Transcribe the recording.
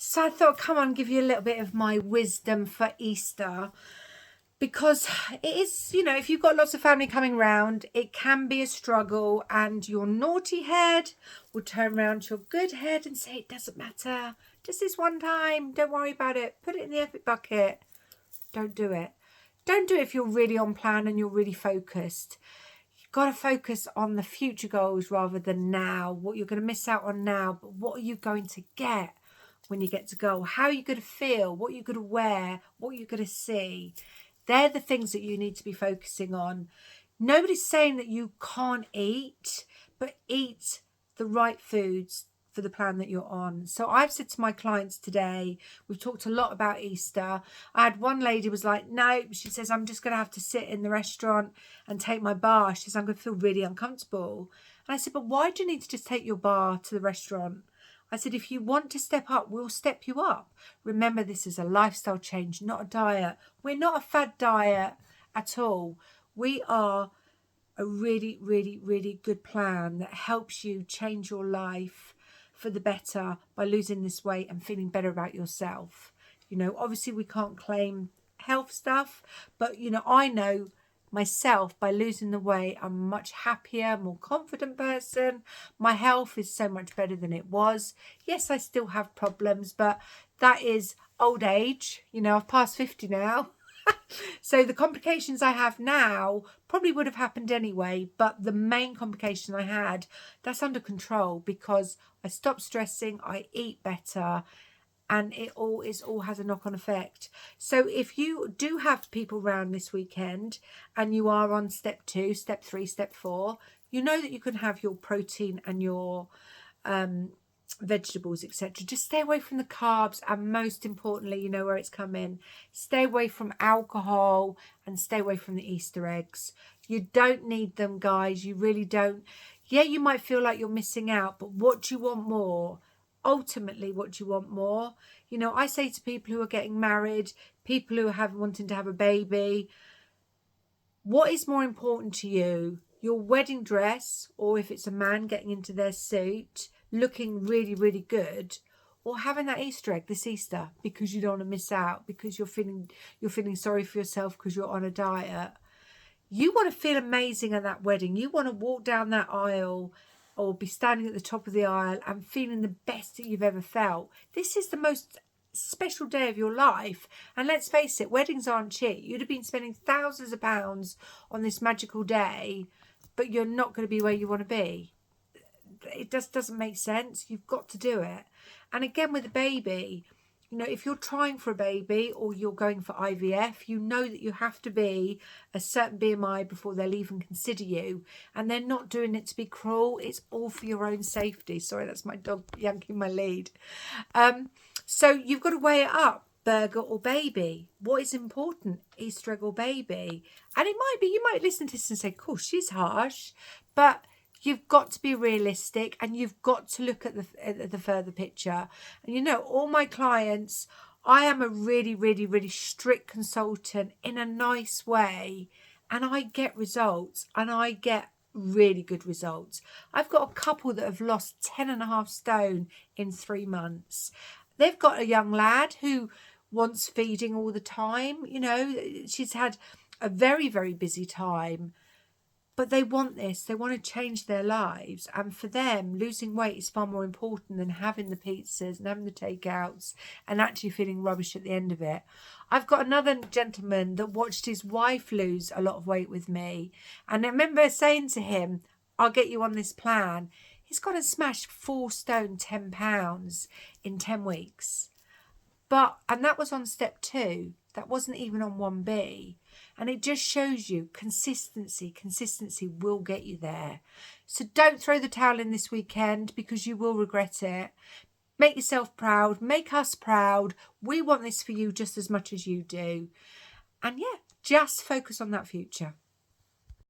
So I thought, come on, give you a little bit of my wisdom for Easter. Because it is, you know, if you've got lots of family coming round, it can be a struggle, and your naughty head will turn around to your good head and say, it doesn't matter. Just this one time. Don't worry about it. Put it in the effort bucket. Don't do it. Don't do it if you're really on plan and you're really focused. You've got to focus on the future goals rather than now. What you're going to miss out on now, but what are you going to get when you get to go? How are you going to feel? What are you going to wear? What are you going to see? They're the things that you need to be focusing on. Nobody's saying that you can't eat, but eat the right foods for the plan that you're on. So I've said to my clients today, we've talked a lot about Easter. I had one lady was like, no, she says, I'm just going to have to sit in the restaurant and take my bar. She says, I'm going to feel really uncomfortable. And I said, but why do you need to just take your bar to the restaurant? I said, if you want to step up, we'll step you up. Remember, this is a lifestyle change, not a diet. We're not a fad diet at all. We are a really, really, really good plan that helps you change your life for the better by losing this weight and feeling better about yourself. You know, obviously we can't claim health stuff, but, you know, I know myself, by losing the weight, I'm a much happier, more confident person. My health is so much better than it was. Yes, I still have problems, but that is old age. You know, I've passed 50 now. So the complications I have now probably would have happened anyway, but the main complication I had, that's under control because I stopped stressing, I eat better, and it all has a knock-on effect. So if you do have people around this weekend and you are on step 2, step 3, step 4, you know that you can have your protein and your vegetables, etc. Just stay away from the carbs, and most importantly, you know where it's coming. Stay away from alcohol and stay away from the Easter eggs. You don't need them, guys. You really don't. Yeah, you might feel like you're missing out, but what do you want more? Ultimately, what do you want more? You know, I say to people who are getting married, people who are wanting to have a baby, what is more important to you? Your wedding dress, or if it's a man, getting into their suit, looking really, really good, or having that Easter egg this Easter because you don't want to miss out, because you're feeling sorry for yourself because you're on a diet. You want to feel amazing at that wedding. You want to walk down that aisle or be standing at the top of the aisle and feeling the best that you've ever felt. This is the most special day of your life. And let's face it, weddings aren't cheap. You'd have been spending thousands of pounds on this magical day, but you're not going to be where you want to be. It just doesn't make sense. You've got to do it. And again, with a baby, you know, if you're trying for a baby or you're going for IVF, you know that you have to be a certain BMI before they'll even consider you. And they're not doing it to be cruel. It's all for your own safety. Sorry, that's my dog yanking my lead. So you've got to weigh it up. Burger or baby? What is important? Easter egg or baby? And it might be, you might listen to this and say, cool, she's harsh. But you've got to be realistic, and you've got to look at the further picture. And you know, all my clients, I am a really, really, really strict consultant in a nice way, and I get results, and I get really good results. I've got a couple that have lost 10.5 stone in 3 months. They've got a young lad who wants feeding all the time. You know, she's had a very, very busy time. But they want this. They want to change their lives. And for them, losing weight is far more important than having the pizzas and having the takeouts and actually feeling rubbish at the end of it. I've got another gentleman that watched his wife lose a lot of weight with me. And I remember saying to him, I'll get you on this plan. He's gone and smashed 4 stone, 10 pounds in 10 weeks. And that was on step 2. That wasn't even on 1B. And it just shows you consistency. Consistency will get you there. So don't throw the towel in this weekend, because you will regret it. Make yourself proud. Make us proud. We want this for you just as much as you do. And yeah, just focus on that future.